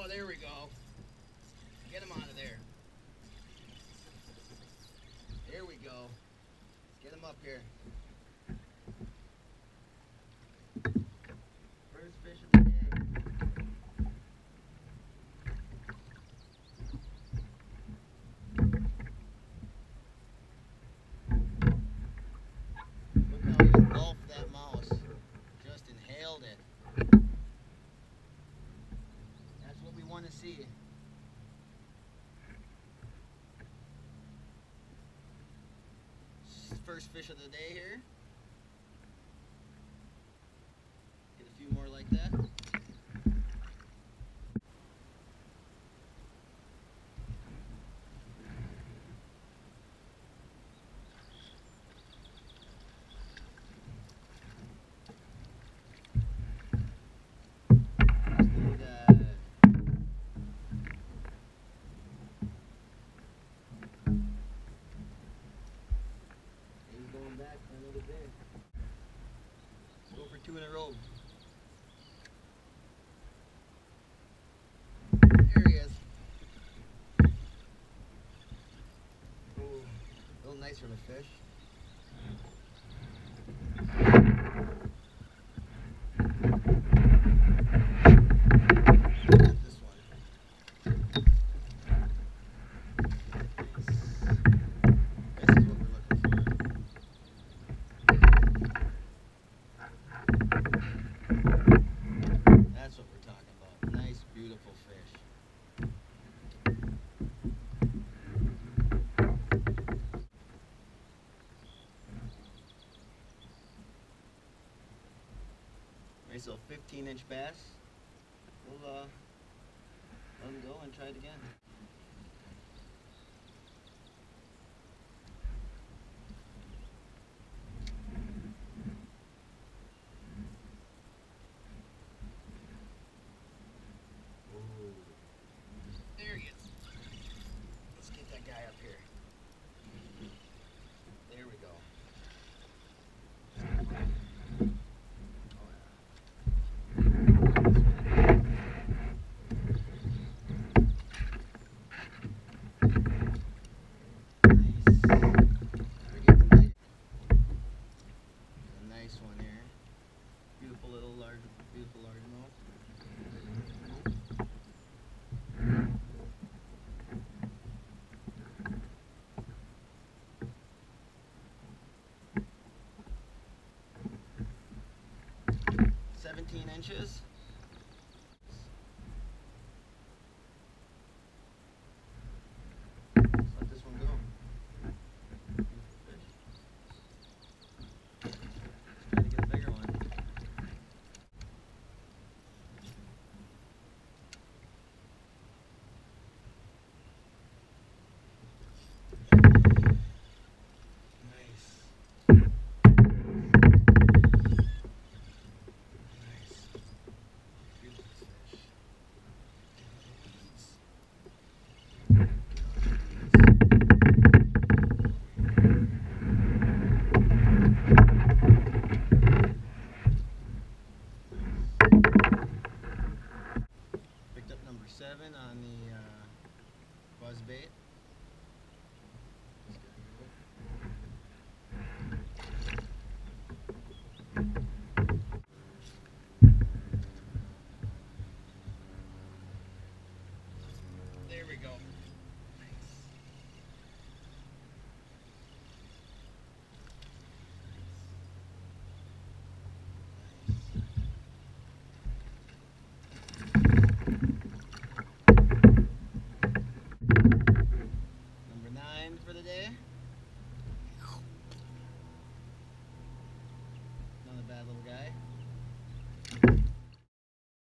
Oh, there we go. Get him out of there. There we go. Get him up here. First fish of the day. Look how he engulfed that mouse. Just inhaled it. That's what we want to see. First fish of the day here. Get a few more like that. Back for another day. Let's go for 2 in a row. There he is. Oh, a little nicer of a fish. This one. This is what we're looking for. That's what we're talking about. Nice, beautiful fish. 15-inch bass. We'll let him go and try it again. There he is. Let's get that guy up here. There we go. Nice one here. Beautiful little largemouth. 17 inches. Let's let this one go. Beautiful fish. Let's try to get a bigger one. Picked up number 7 on the buzz bait. There we go. Number 9 for the day. Not a bad little guy.